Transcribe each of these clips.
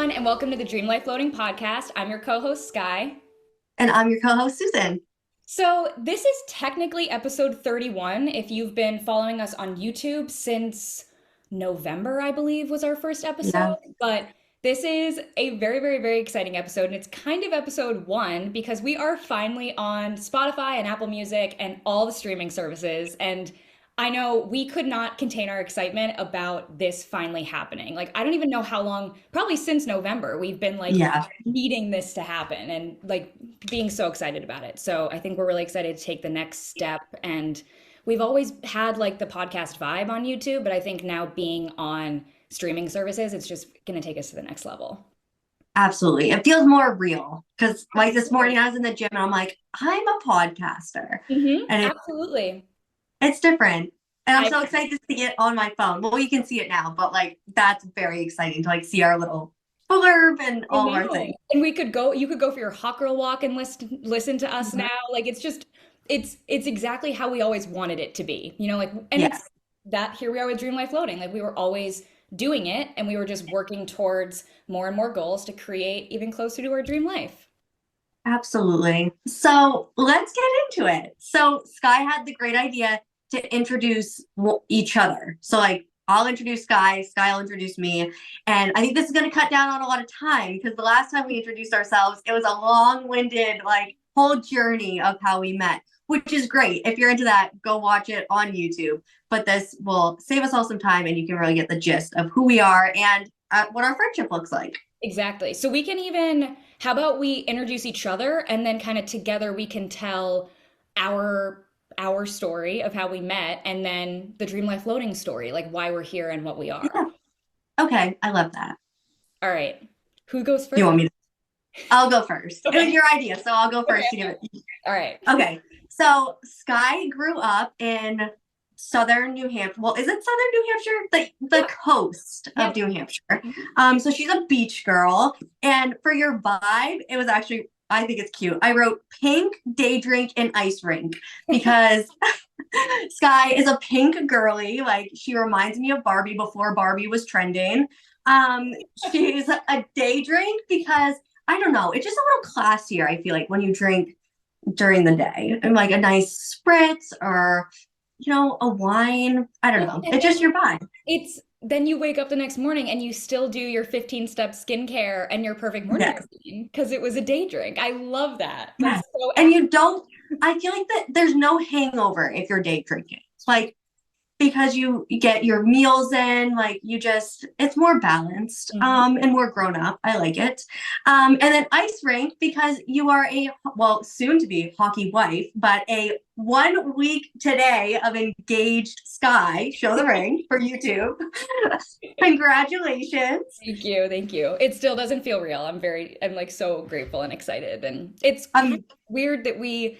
everyone, and welcome to the Dream Life Loading podcast. I'm your co-host, Skye. And I'm your co-host, Susan. So, this is technically episode 31 if you've been following us on YouTube since November, I believe, was our first Yeah. episode. But this is a very, very, very exciting episode, and it's kind of episode one because we are finally on Spotify and Apple Music and all the streaming services. And I know we could not contain our excitement about this finally happening. Like, I don't even know how long, probably since November, we've been like Yeah, needing this to happen and like being so excited about it. So I think we're really excited to take the next step. And we've always had like the podcast vibe on YouTube, but I think now being on streaming services, it's just going to take us to the next level. absolutely. It feels more real because like this Absolutely. morning I was in the gym and I'm like, I'm a podcaster. And Absolutely. it's different. And I'm I so excited to see it on my phone. Well, you can see it now, but like that's very exciting to like see our little blurb and I all of our know. things. And you could go for your hot girl walk and listen to us Mhm. now. Like it's exactly how we always wanted it to be. Like and it's Yes, that here we are with Dream Life Loading. Like we were always doing it and we were just working towards more and more goals to create even closer to our dream life. absolutely. So let's get into it. So Sky had the great idea to introduce each other. So like I'll introduce Sky, Sky will introduce me. And I think this is going to cut down on a lot of time because the last time we introduced ourselves, it was a long-winded, like whole journey of how we met, which is great. If you're into that, go watch it on YouTube. But this will save us all some time and you can really get the gist of who we are and what our friendship looks like. Exactly. So we can even, how about we introduce each other and then kind of together we can tell our our story of how we met and then the Dream Life Loading story, like why we're here and what we are. Yeah. Okay, I love that. All right. Who goes You want first? me to? I'll go first. It was Okay. your idea, so I'll go first to Okay. give it. All right. Okay. So Sky grew up in southern New Hampshire. Well, is it southern New Hampshire? The Yep. coast of Yep. New Hampshire. Mhm. So she's a beach girl. And for your vibe, it was actually I think it's cute. I wrote pink day drink and ice rink because Sky is a pink girly. Like she reminds me of Barbie before Barbie was trending. She's a day drink because I don't know, it's just a little classier. I feel like when you drink during the day and like a nice spritz or a wine. I don't Well, know. and It's just then your vibe. then you wake up the next morning and you still do your 15-step skincare and your perfect morning Yes. routine because it was a day drink. I love that. That's Yes. so And accurate. you don't, I feel like that there's no hangover if you're day drinking. Like because you get your meals in, like you just it's more balanced and more grown up. I like it. And then ice rink because you are a well soon to be hockey wife, but a 1 week today of engaged Sky. Show the ring for YouTube. Congratulations. Thank you. Thank you. It still doesn't feel real. I'm like so grateful and excited. And it's kind of Um weird that we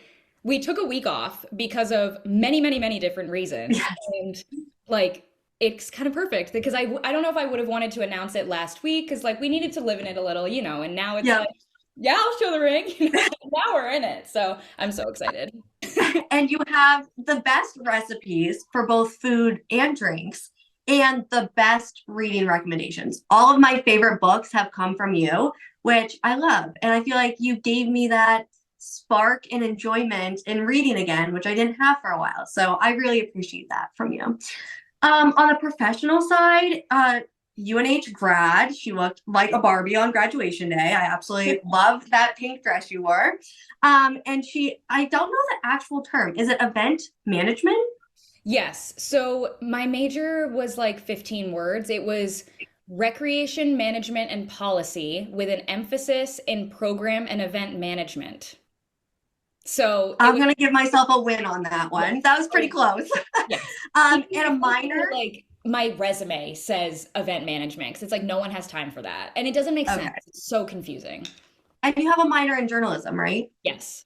took a week off because of many, many, many different reasons. yes. And like it's kind of perfect because I don't know if I would have wanted to announce it last week because like we needed to live in it a little, and now it's Yep. like, yeah, I'll show the ring. Now we're in it. So I'm so excited. And you have the best recipes for both food and drinks and the best reading recommendations. All of my favorite books have come from you, which I love. And I feel like you gave me that spark and enjoyment in reading again, which I didn't have for a while. So I really appreciate that from you. On the professional side, UNH grad, she looked like a Barbie on graduation day. I absolutely love that pink dress you wore. And I don't know the actual term. Is it event management? Yes. So my major was like 15 words. It was recreation management and policy with an emphasis in program and event management. So it I'm was, gonna give myself a win on that yes. one. That was pretty close. Yes. And a Even minor. like my resume says event management because it's like no one has time for that. And it doesn't make sense. Okay. It's so confusing. And you have a minor in journalism, right? Yes.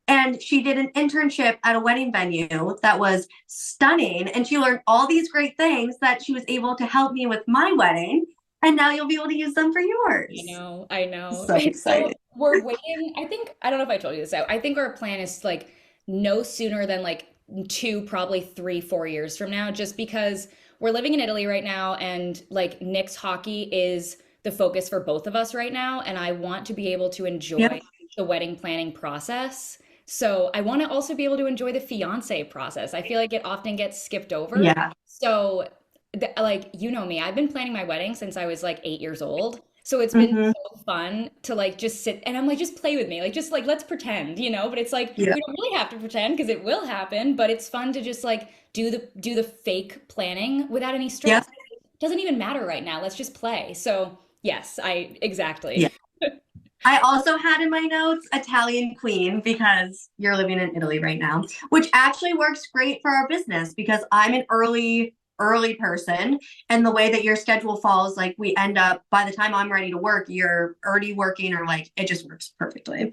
And she did an internship at a wedding venue that was stunning. And she learned all these great things that she was able to help me with my wedding. And now you'll be able to use them for I yours. know, I know. So So excited. we're waiting. I don't know if I told you this out. I think our plan is like no sooner than like two, probably 3, 4 years from now, just because we're living in Italy right now and like Nick's hockey is the focus for both of us right now, and I want to be able to enjoy Yep. the wedding planning process. So I want to also be able to enjoy the fiance process. I feel like it often gets skipped over. Yeah. So, like, you know me, I've been planning my wedding since I was like 8 years old. So it's been Hmm. so fun to like just sit and I'm like, just play with me. Like, just like, let's pretend, But it's like, Yeah. we don't really have to pretend because it will happen, but it's fun to just like do the fake planning without any Yep. stress. It doesn't even matter right now. Let's just play. So, yes, I Yeah. exactly. I also had in my notes Italian queen because you're living in Italy right now, which actually works great for our business because I'm an early person, and the way that your schedule falls, like we end up by the time I'm ready to work, you're already working, or like it just works perfectly.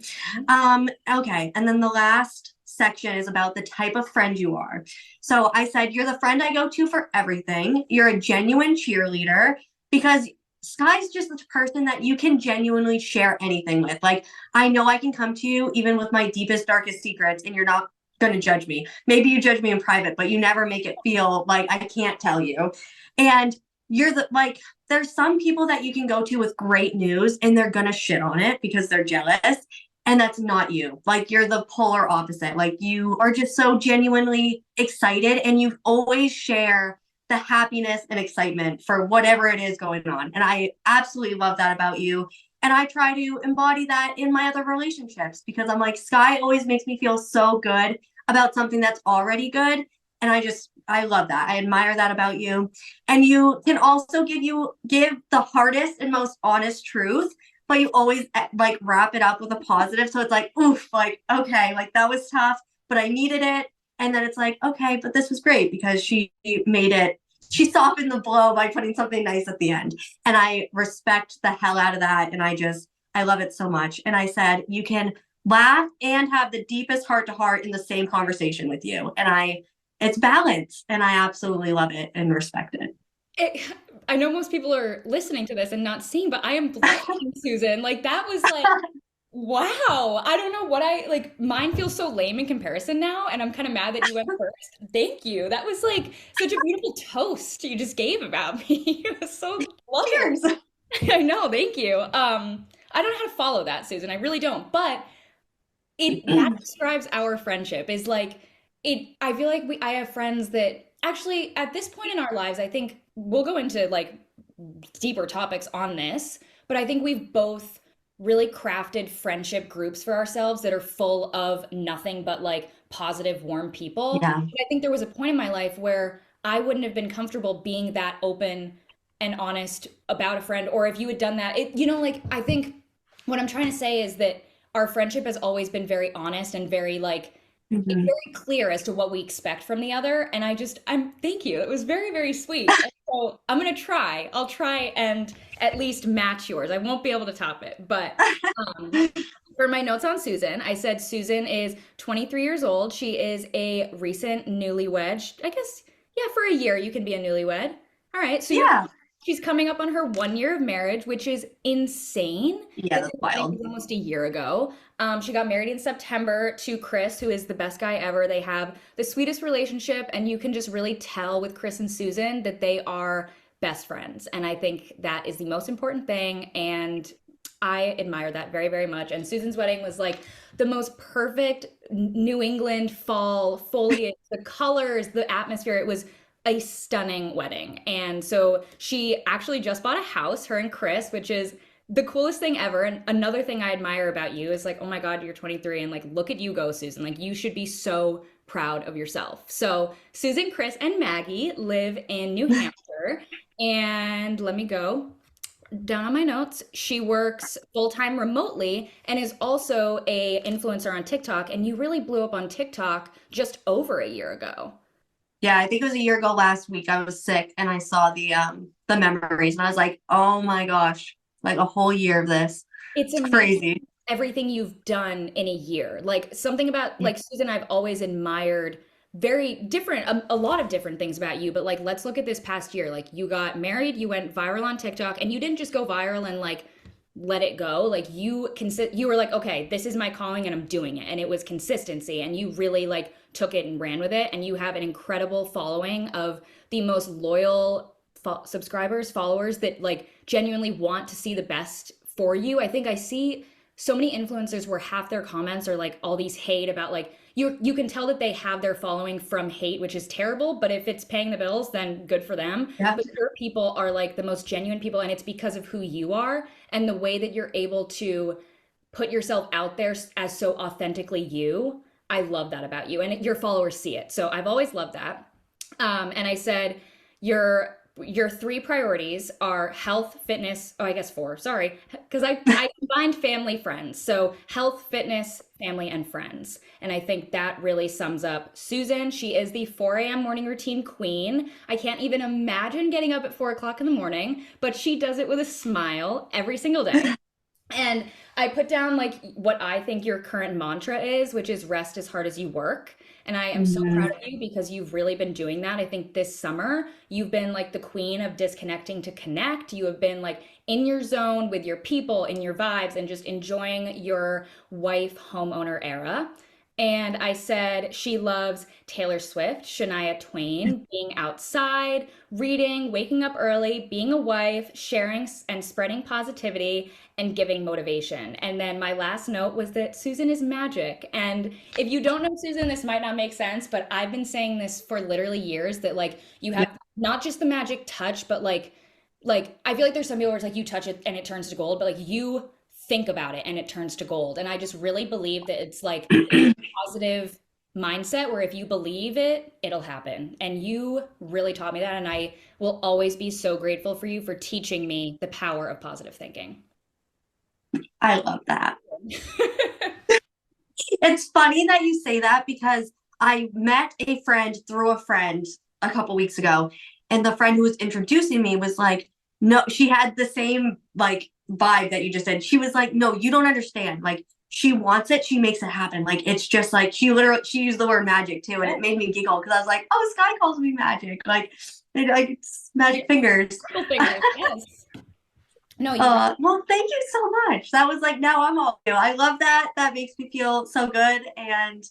Okay, and then the last section is about the type of friend you are. So I said you're the friend I go to for everything. You're a genuine cheerleader because Skye's just the person that you can genuinely share anything with. Like, I know I can come to you even with my deepest, darkest secrets, and you're not going to judge me. Maybe you judge me in private, but you never make it feel like I can't tell you. And you're like, there's some people that you can go to with great news and they're going to shit on it because they're jealous. And that's not you. Like, you're the polar opposite. Like, you are just so genuinely excited, and you always share the happiness and excitement for whatever it is going on. And I absolutely love that about you. And I try to embody that in my other relationships because I'm like, Skye always makes me feel so good about something that's already good. And I love that. I admire that about you. And you can also give the hardest and most honest truth, but you always like wrap it up with a positive. So it's like, oof, like, okay, like that was tough, but I needed it. And then it's like, okay, but this was great because she softened the blow by putting something nice at the end. And I respect the hell out of that. And I love it so much. And I said, you can laugh and have the deepest heart to heart in the same conversation with you. It's balance. And I absolutely love it and respect it. It, I know most people are listening to this and not seeing, but I am blushing, Susan. Like that was like, wow. I don't know what I like. Mine feels so lame in comparison now, and I'm kind of mad that you went first. Thank you. That was like such a beautiful toast you just gave about me. It was so lovely. Cheers. I know. Thank you. I don't know how to follow that, Susan. I really don't. But it that describes our friendship is like it I feel like we I have friends that actually at this point in our lives I think we'll go into like deeper topics on this, but I think we've both really crafted friendship groups for ourselves that are full of nothing but like positive warm people. Yeah. And I think there was a point in my life where I wouldn't have been comfortable being that open and honest about a friend, or if you had done that like I think what I'm trying to say is that our friendship has always been very honest and very like Mhm. very clear as to what we expect from the other. And I'm thank you. It was very, very sweet. And so I'm gonna try. I'll try and at least match yours. I won't be able to top it, but um, for my notes on Susan, I said Susan is 23 years old. She is a recent newlywed. I guess, yeah, for a year you can be a newlywed. All right, so Yeah. she's coming up on her 1 year of marriage, which is insane. Yeah, That that's the wedding wild. was almost a year ago. She got married in September to Chris, who is the best guy ever. They have the sweetest relationship, and you can just really tell with Chris and Susan that they are best friends. And I think that is the most important thing. And I admire that very, very much. And Susan's wedding was like the most perfect New England fall foliage, the colors, the atmosphere. It was a stunning wedding. And so she actually just bought a house, her and Chris, which is the coolest thing ever. And another thing I admire about you is like, oh my God, you're 23 and like, look at you go, Susan. Like, you should be so proud of yourself. So, Susan, Chris, and Maggie live in New Hampshire. And let me go down on my notes. She works full time remotely and is also a influencer on TikTok. And you really blew up on TikTok just over a year ago. Yeah, I think it was a year ago last week. I was sick and I saw the memories and I was like, oh my gosh, like a whole year of this. It's It's amazing crazy. everything you've done in a year. Like something about Yeah. like Susan, I've always admired very different, a lot of different things about you. But like, let's look at this past year. Like, you got married, you went viral on TikTok, and you didn't just go viral and like let it go. Like, you were like, okay, this is my calling and I'm doing it. And it was consistency. And you really like took it and ran with it. And you have an incredible following of the most loyal subscribers, followers that like genuinely want to see the best for you. I think I see so many influencers where half their comments are like all these hate about like you can tell that they have their following from hate, which is terrible, but if it's paying the bills, then good for them. Yeah. But your people are like the most genuine people, and it's because of who you are and the way that you're able to put yourself out there as so authentically you. I love that about you, and your followers see it. So I've always loved that. And I said, your three priorities are health, fitness. Oh, I guess four. Sorry, because I combined family, friends. So health, fitness, family, and friends. And I think that really sums up Susan. She is the 4 a.m. morning routine queen. I can't even imagine getting up at 4 o'clock in the morning, but she does it with a smile every single day. And I put down like what I think your current mantra is, which is rest as hard as you work. And I am so proud of you because you've really been doing that. I think this summer you've been like the queen of disconnecting to connect. You have been like in your zone with your people, in your vibes, and just enjoying your wife homeowner era. And I said she loves Taylor Swift, Shania Twain, being outside, reading, waking up early, being a wife, sharing and spreading positivity, and giving motivation. And then my last note was that Susan is magic. And if you don't know Susan, this might not make sense, but I've been saying this for literally years that like you have not just the magic touch, but like I feel like there's some people where it's like you touch it and it turns to gold, but like you think about it and it turns to gold. And I just really believe that it's like a positive mindset where if you believe it, it'll happen. And you really taught me that. And I will always be so grateful for you for teaching me the power of positive thinking. I love that. It's funny that you say that because I met a friend through a friend a couple weeks ago, and the friend who was introducing me was like, no, she had the same like vibe that you just said. She was like, no, you don't understand. Like she wants it, she makes it happen. Like it's just like she used the word magic too, and it made me giggle because I was like, oh, Skye calls me magic. Like it's magic fingers. Fingers, yes. No, well, thank you so much. That was like, now I'm all new. I love that. That makes me feel so good. And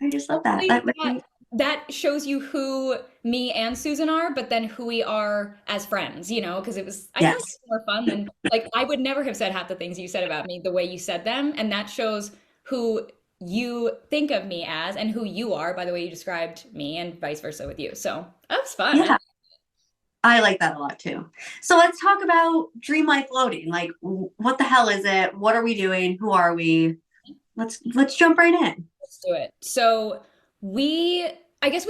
I just love that. That shows you who me and Susan are, but then who we are as friends, you know, because I think it's more fun than like I would never have said half the things you said about me the way you said them. And that shows who you think of me as and who you are by the way you described me and vice versa with you. So that was fun. Yeah. I like that a lot too. So let's talk about dream life loading. Like, what the hell is it? What are we doing? Who are we? Let's jump right in. Let's do it. So I guess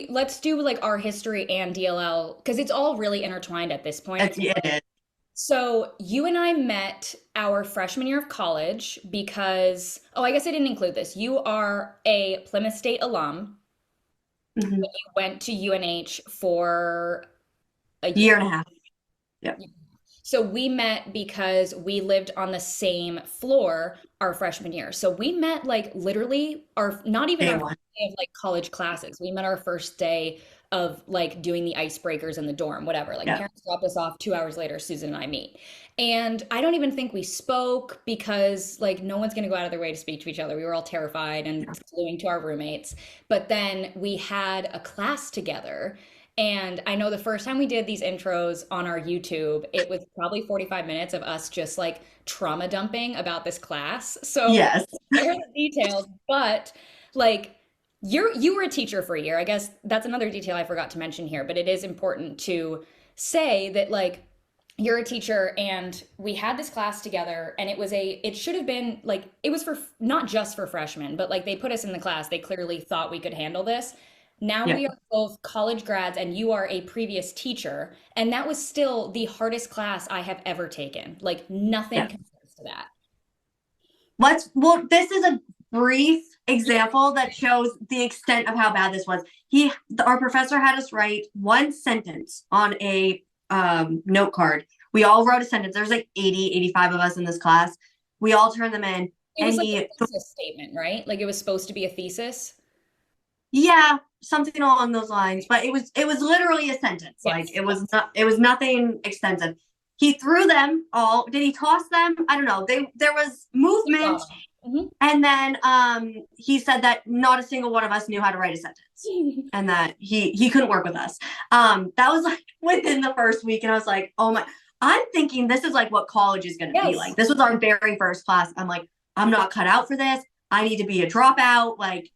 let's do like our history and DLL because it's all really intertwined at this point. It is. So you and I met our freshman year of college because, I guess I didn't include this. You are a Plymouth State alum. Mm-hmm. You went to UNH for a year and a half. Yeah. So we met because we lived on the same floor our freshman year. So we met like literally not even our first day of like college classes. We met our first day of like doing the icebreakers in the dorm, whatever. Like parents dropped us off 2 hours later, Susan and I meet. And I don't even think we spoke because like no one's going to go out of their way to speak to each other. We were all terrified and gluing to our roommates. But then we had a class together. And I know the first time we did these intros on our YouTube, it was probably 45 minutes of us just like trauma dumping about this class. So yes, I heard the details, but like you were a teacher for a year. I guess that's another detail I forgot to mention here, but it is important to say that like you're a teacher and we had this class together and it should have been like, it was for not just for freshmen, but like they put us in the class. They clearly thought we could handle this. Now we are both college grads and you are a previous teacher. And that was still the hardest class I have ever taken. Like nothing compares to that. This is a brief example that shows the extent of how bad this was. Our professor had us write one sentence on a note card. We all wrote a sentence. There's like 85 of us in this class. We all turned them in. It was like a thesis statement, right? Like it was supposed to be a thesis. Yeah, something along those lines. But it was literally a sentence. Yes. Like it was nothing extensive. He threw them all. Did he toss them? I don't know. There was movement. Mhm. And then he said that not a single one of us knew how to write a sentence and that he couldn't work with us. That was like within the first week. And I was like, oh my, I'm thinking this is like what college is going to be Yes. like. This was our very first class. I'm like, I'm not cut out for this. I need to be a dropout. Like,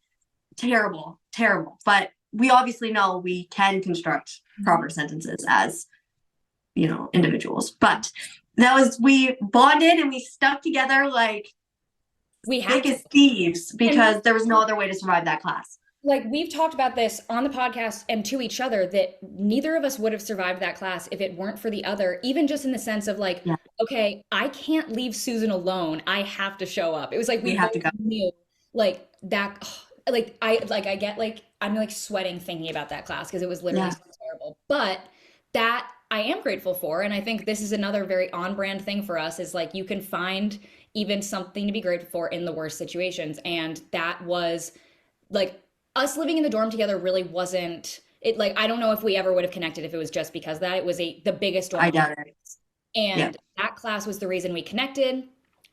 terrible, terrible. But we obviously know we can construct proper sentences as, individuals. But we bonded and we stuck together like We have thick to. as thieves And because there was no other way to survive that class. like we've talked about this on the podcast and to each other that neither of us would have survived that class if it weren't for the other, even just in the sense of like, Yeah, okay, I can't leave Susan alone. I have to show up. It was like we we have to both go. knew like that I get like I'm like sweating thinking about that class because it was literally Yeah, so terrible. But that I am grateful for. And I think this is another very on brand thing for us is like you can find even something to be grateful for in the worst situations. And that was like us living in the dorm together really wasn't it like I don't know if we ever would have connected if it was just because of that. It was the biggest dorm I of our doubt it. lives. Yeah, And that class was the reason we connected.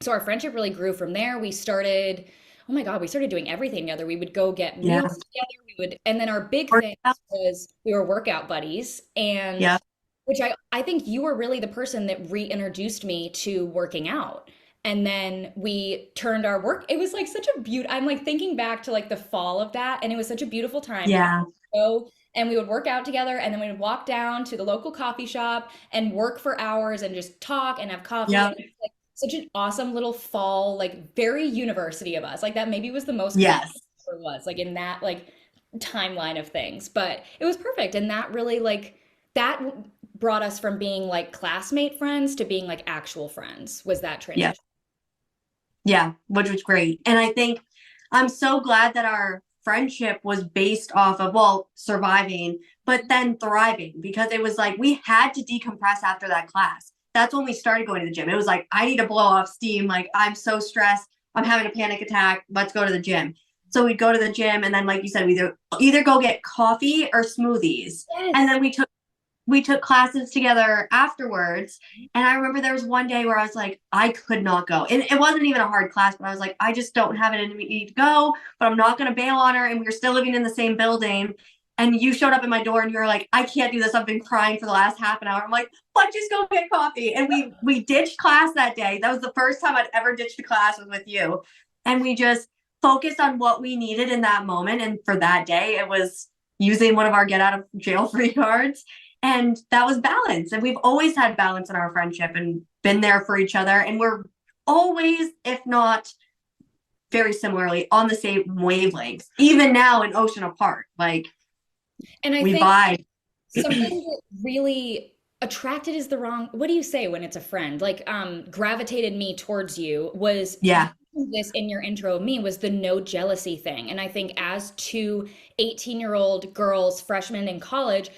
So our friendship really grew from there. We started, oh my God, we started doing everything together. We would go get yeah. meals together. We would, and then our big thing Workout. was we were workout buddies. And Yeah, which I think you were really the person that reintroduced me to working out. And then we turned our work. It was like such a I'm like thinking back to like the fall of that, and it was such a beautiful time because yeah, we would go and we would work out together, and then we would walk down to the local coffee shop and work for hours and just talk and have coffee. yeah, And it's like such an awesome little fall, like very university of us. Like that maybe was the most college yes, it was, like in that like timeline of things. But it was perfect. And that really like that brought us from being like classmate friends to being like actual friends was that yeah, transition. yeah, which was great. And I think I'm so glad that our friendship was based off of, well, surviving, but then thriving because it was like we had to decompress after that class. That's when we started going to the gym. It was like, I need to blow off steam. Like, I'm so stressed. I'm having a panic attack. Let's go to the gym. So we'd go to the gym. And then, like you said, we either go get coffee or smoothies. And Yes. then we took classes together afterwards. And I remember there was one day where I was like, I could not go. And it wasn't even a hard class, but I was like, I just don't have it in me to go, but I'm not going to bail on her. And we were still living in the same building. And you showed up at my door and you were like, I can't do this. I've been crying for the last half an hour. I'm like, but just go get coffee. And we ditched class that day. That was the first time I'd ever ditched a class was with you. And we just focused on what we needed in that moment. And for that day, it was using one of our get out of jail free cards. And that was balance. And we've always had balance in our friendship and been there for each other. And we're always, if not very similarly, on the same wavelengths, even now in ocean apart. Like And I we think vibe. something that really attracted is the wrong, what do you say when it's a friend? Like gravitated me towards you was Yeah. this in your intro of me was the no jealousy thing. And I think as two 18-year-old girls, freshmen in college,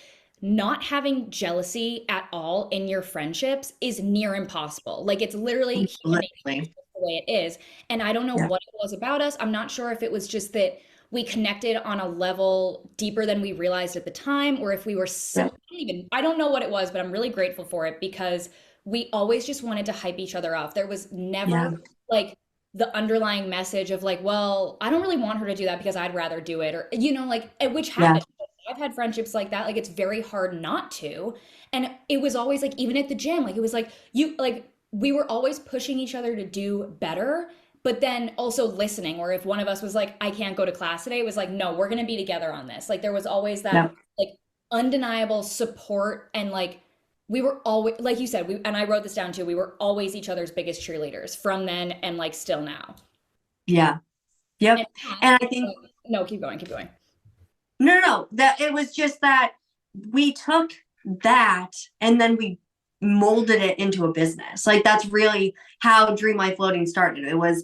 not having jealousy at all in your friendships is near impossible. Like it's literally human nature, Literally. it's just the way it is. And I don't know Yeah. what it was about us. I'm not sure if it was just that we connected on a level deeper than we realized at the time, or if we were so, Yeah. I don't know what it was, but I'm really grateful for it because we always just wanted to hype each other up. There was Yeah. never like the underlying message of like, well, I don't really want her to do that because I'd rather do it, or like which Yeah. happens. I've had friendships like that. Like it's very hard not to. And it was always like, even at the gym, like it was like we were always pushing each other to do better, but then also listening. Or if one of us was like, I can't go to class today, it was like, no, we're gonna be together on this. Like there was always Yeah. that like undeniable support and like we were always like you said, and I wrote this down too, we were always each other's biggest cheerleaders from then and like still now. Yeah. Yep. And And I think no, keep going, keep going. no, that it was just that we took that and then we molded it into a business. Like that's really how Dream Life Loading started. It was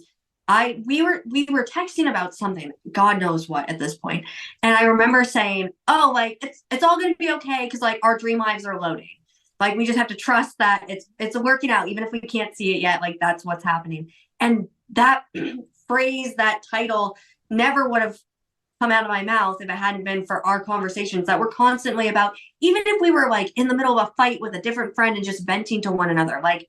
we were texting about something, God knows what at this point. And I remember saying, oh, like it's all gonna be okay because like our dream lives are loading. Like we just have to trust that it's working out, even if we can't see it yet, like that's what's happening. And that phrase, that title never would have come out of my mouth if it hadn't been for our conversations that were constantly about, even if we were like in the middle of a fight with a different friend and just venting to one another, like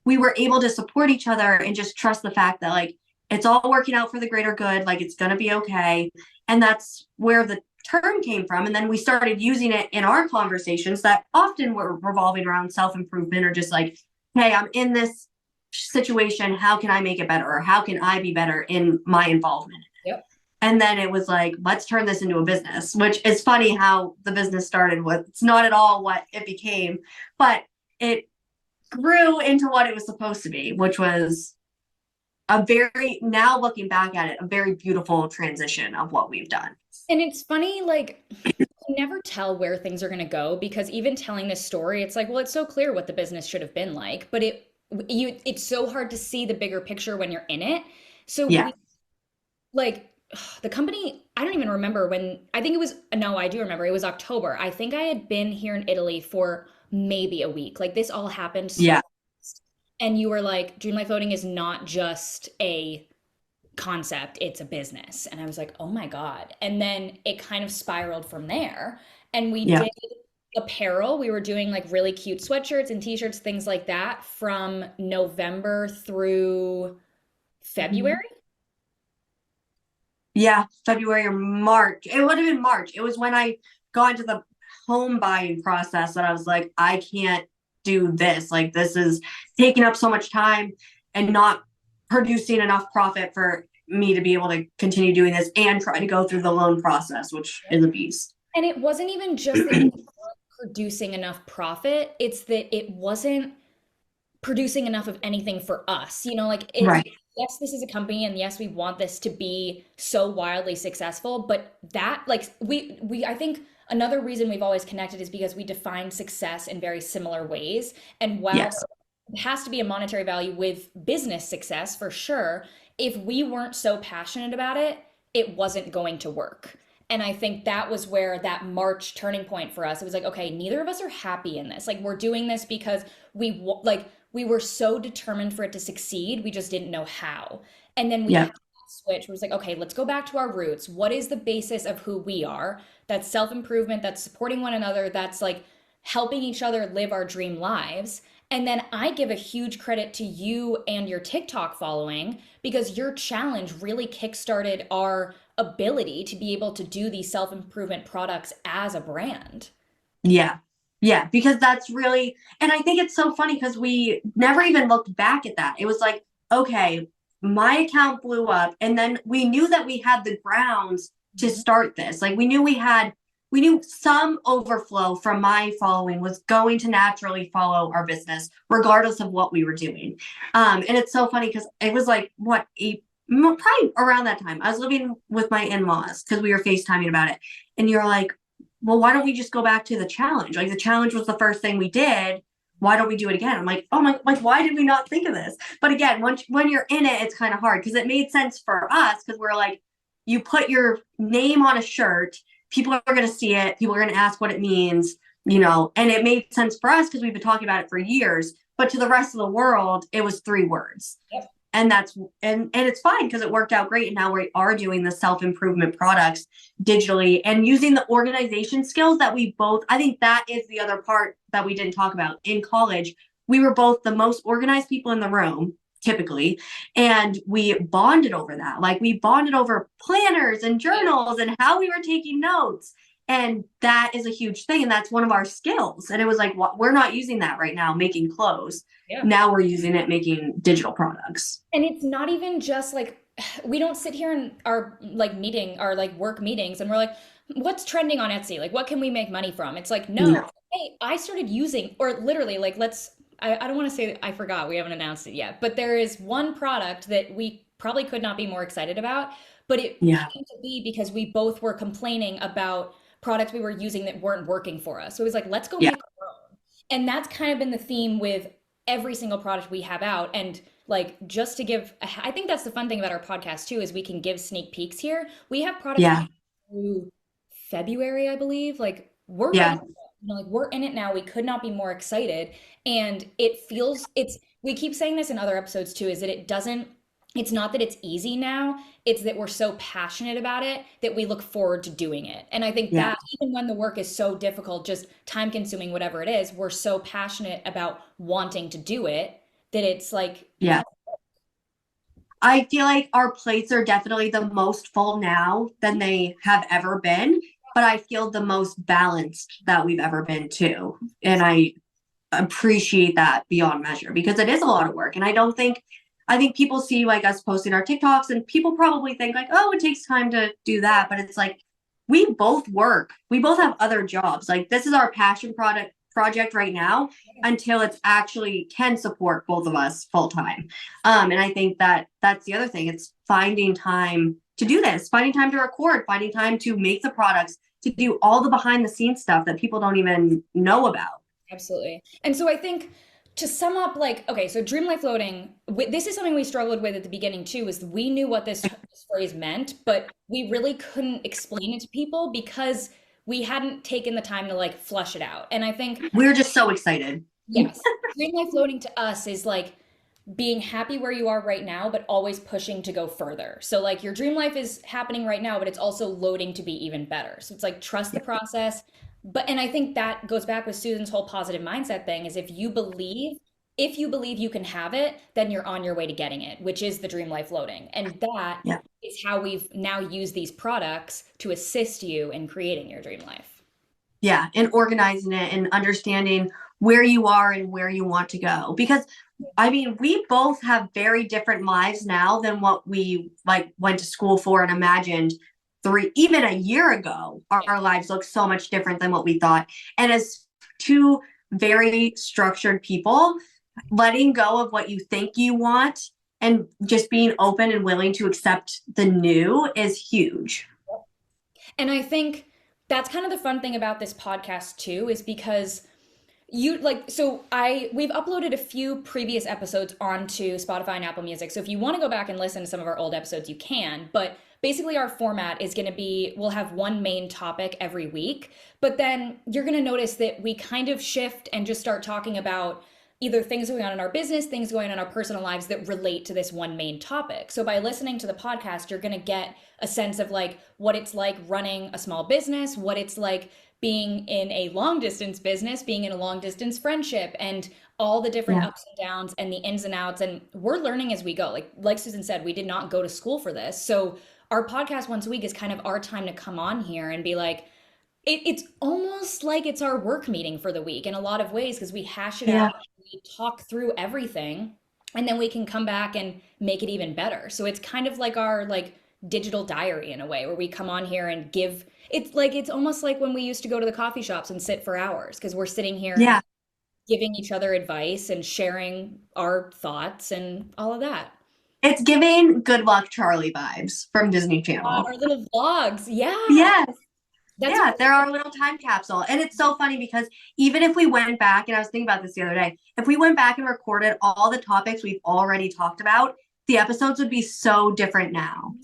we were able to support each other and just trust the fact that like It's all working out for the greater good. Like it's going to be okay. And that's where the term came from. And then we started using it in our conversations that often were revolving around self improvement or just like, hey, I'm in this situation. How can I make it better? Or how can I be better in my involvement? Yep. And then it was like, let's turn this into a business, which is funny how the business started with. It's not at all what it became, but it grew into what it was supposed to be, which was a very, now looking back at it, a very beautiful transition of what we've done. And it's funny, like, you never tell where things are going to go because even telling this story, it's like, well, it's so clear what the business should have been like, but it's so hard to see the bigger picture when you're in it. So Yeah. we like the company, I don't even remember when, I think it was, no, I do remember. It was October. I think I had been here in Italy for maybe a week. Like this all happened so Yeah. fast. And you were like, Dream Life Voting is not just a concept, it's a business. And I was like, oh my God. And then it kind of spiraled from there. And we Yeah. did apparel. We were doing like really cute sweatshirts and t-shirts, things like that from November through February. Yeah. February or March. It would have been March. It was when I got into the home buying process that I was like, I can't do this. Like, this is taking up so much time and not producing enough profit for me to be able to continue doing this and try to go through the loan process, which is a beast. And it wasn't even just that we weren't producing enough profit, it's that it wasn't producing enough of anything for us. You know, like it, Right. yes, this is a company and yes, we want this to be so wildly successful, but that like I think another reason we've always connected is because we define success in very similar ways. And while Yes. it has to be a monetary value with business success for sure, if we weren't so passionate about it, it wasn't going to work. And I think that was where that March turning point for us. It was like, okay, neither of us are happy in this. Like we're doing this because like we were so determined for it to succeed, we just didn't know how. And then we Yeah. had that switch. Where it was like, okay, let's go back to our roots. What is the basis of who we are? That's self-improvement, that's supporting one another, that's like helping each other live our dream lives. And then I give a huge credit to you and your TikTok following because your challenge really kickstarted our ability to be able to do these self-improvement products as a brand. Yeah. Yeah. Because that's really, and I think it's so funny because we never even looked back at that. It was like, okay, my account blew up. And then we knew that we had the grounds to Mhm. start this. Like we knew some overflow from my following was going to naturally follow our business, regardless of what we were doing. And it's so funny because it was like, what, probably around that time, I was living with my in laws because we were FaceTiming about it. And you're like, well, why don't we just go back to the challenge? Like the challenge was the first thing we did. Why don't we do it again? I'm like, oh my, like, why did we not think of this? But again, when you're in it, it's kind of hard because it made sense for us because we're like, you put your name on a shirt, people are going to see it, people are going to ask what it means, and it made sense for us because we've been talking about it for years. But to the rest of the world, it was 3 words, Yep. and it's fine because it worked out great, and now we are doing the self-improvement products digitally and using the organization skills that we both, I think that is the other part that we didn't talk about. In college, we were both the most organized people in the room typically, and we bonded over that. Like we bonded over planners and journals and how we were taking notes, and that is a huge thing, and that's one of our skills. And it was like, what, we're not using that right now making clothes. Yeah. Now we're using it making digital products. And it's not even just like we don't sit here in our like meeting, our like work meetings, and we're like, what's trending on Etsy? Like, what can we make money from? It's like, no, No. hey, I started using, or literally, like, I don't want to say, I forgot, we haven't announced it yet, but there is one product that we probably could not be more excited about, but it Yeah. came to be because we both were complaining about products we were using that weren't working for us. So it was like, let's go Yeah. make our own. And that's kind of been the theme with every single product we have out. And like just to give, I think that's the fun thing about our podcast too, is we can give sneak peeks here. We have products Yeah. through February, I believe. Like we're ready. Yeah. Like we're in it now. We could not be more excited. And it feels we keep saying this in other episodes too, is that it's not that it's easy now, it's that we're so passionate about it that we look forward to doing it. And I think Yeah. that even when the work is so difficult, just time consuming, whatever it is, we're so passionate about wanting to do it that it's like, Yeah. I feel like our plates are definitely the most full now than they have ever been, but I feel the most balanced that we've ever been too. And I appreciate that beyond measure because it is a lot of work. And I think people see like us posting our TikToks and people probably think like, oh, it takes time to do that. But it's like, we both work. We both have other jobs. Like this is our passion project right now until it's actually can support both of us full time. And I think that that's the other thing. It's finding time to do this, finding time to record, finding time to make the products, to do all the behind the scenes stuff that people don't even know about. Absolutely. And so I think to sum up, like, okay, so dream life loading, this is something we struggled with at the beginning too, is we knew what this phrase meant, but we really couldn't explain it to people because we hadn't taken the time to like flush it out. And I think, We're just so excited. yes, dream life loading to us is like being happy where you are right now, but always pushing to go further. So like your dream life is happening right now, but it's also loading to be even better. So it's like trust the process. But and I think that goes back with Susan's whole positive mindset thing is if you believe you can have it, then you're on your way to getting it, which is the dream life loading. And that Yeah. is how we've now used these products to assist you in creating your dream life. Yeah. And organizing it and understanding where you are and where you want to go. Because I mean, we both have very different lives now than what we like went to school for and imagined even a year ago. Our lives look so much different than what we thought. And as two very structured people, letting go of what you think you want and just being open and willing to accept the new is huge. And I think that's kind of the fun thing about this podcast too, is because you like so I we've uploaded a few previous episodes onto Spotify and Apple Music. So if you want to go back and listen to some of our old episodes, you can. But basically our format is going to be we'll have one main topic every week, but then you're going to notice that we kind of shift and just start talking about either things going on in our business, things going on in our personal lives that relate to this one main topic. So by listening to the podcast, you're going to get a sense of like what it's like running a small business, what it's like being in a long distance business, being in a long distance friendship, and all the different Yeah. ups and downs and the ins and outs. And we're learning as we go. Like Susan said, we did not go to school for this. So our podcast once a week is kind of our time to come on here and be like, it's almost like it's our work meeting for the week in a lot of ways because we hash it Yeah. out, we talk through everything, and then we can come back and make it even better. So it's kind of like our like digital diary in a way where we come on here and give it's almost like when we used to go to the coffee shops and sit for hours because we're sitting here Yeah. giving each other advice and sharing our thoughts and all of that. It's giving Good Luck Charlie vibes from Disney Channel. Our little vlogs. Yeah. Yes. That's Yeah, they're our little time capsule. And it's so funny because even if we went back, and I was thinking about this the other day, if we went back and recorded all the topics we've already talked about, the episodes would be so different now.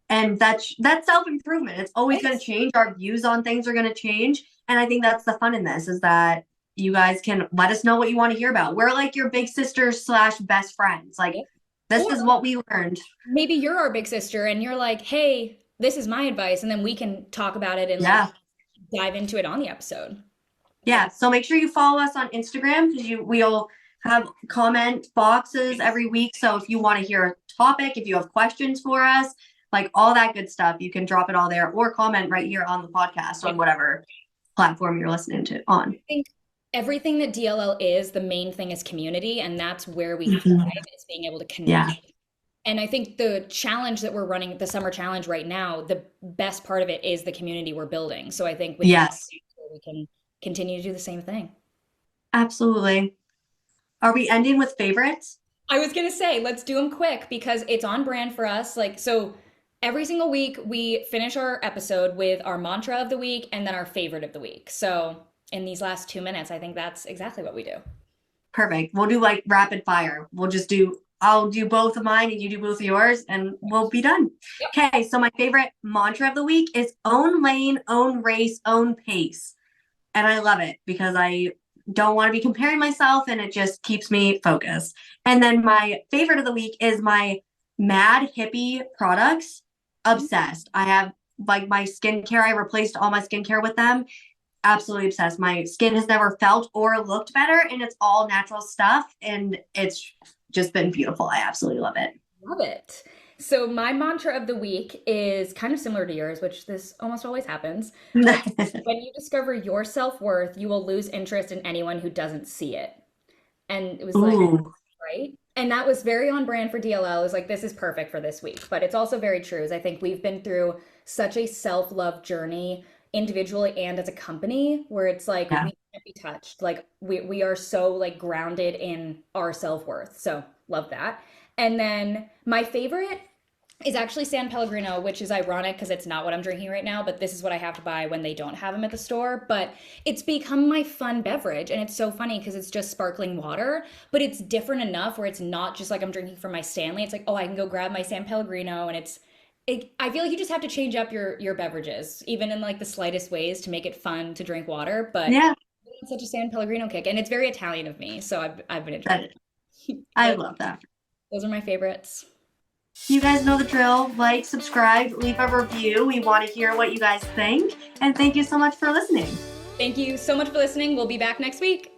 And that's self-improvement. It's always going to change. Our views on things are going to change. And I think that's the fun in this is that you guys can let us know what you want to hear about. We're like your big sisters / best friends. Like this Or is what we learned. maybe you're our big sister and you're like, hey, this is my advice. And then we can talk about it and Yeah. like dive into it on the episode. Yeah. So make sure you follow us on Instagram because we'll have comment boxes every week. So if you want to hear a topic, if you have questions for us, like all that good stuff, you can drop it all there or comment right here on the podcast on whatever platform you're listening to on. I think everything that DLL is, the main thing is community, and that's where we Mhm. thrive is being able to connect. Yeah. And I think the challenge that we're running, the summer challenge right now, the best part of it is the community we're building. So I think with Yes. we can continue to do the same thing. Absolutely. Are we ending with favorites? I was gonna say, let's do them quick because it's on brand for us. Like, so every single week we finish our episode with our mantra of the week and then our favorite of the week. So in these last 2 minutes, I think that's exactly what we do. Perfect. We'll do like rapid fire. I'll do both of mine and you do both of yours and we'll be done. Yep. Okay. So my favorite mantra of the week is own lane, own race, own pace. And I love it because I don't want to be comparing myself and it just keeps me focused. And then my favorite of the week is my Mad Hippie products. Obsessed. I have like my skincare. I replaced all my skincare with them. Absolutely obsessed. My skin has never felt or looked better and it's all natural stuff and it's just been beautiful. I absolutely love it. Love it. So my mantra of the week is kind of similar to yours, which this almost always happens. When you discover your self-worth, you will lose interest in anyone who doesn't see it. And it was like, Ooh, right? And that was very on brand for DLL. It was like, this is perfect for this week. But it's also very true. Is I think we've been through such a self-love journey individually and as a company where it's like yeah. we can't be touched. Like we are so like grounded in our self-worth. So love that. And then my favorite is actually San Pellegrino, which is ironic because it's not what I'm drinking right now, but this is what I have to buy when they don't have them at the store. But it's become my fun beverage. And it's so funny because it's just sparkling water, but it's different enough where it's not just like I'm drinking from my Stanley. It's like, oh, I can go grab my San Pellegrino. And I feel like you just have to change up your beverages, even in like the slightest ways to make it fun to drink water. But Yeah, it's such a San Pellegrino kick. And it's very Italian of me. So I've been enjoying that it. I But love that. those are my favorites. You guys know the drill. Like, subscribe, leave a review. We want to hear what you guys think. And thank you so much for listening. Thank you so much for listening. We'll be back next week.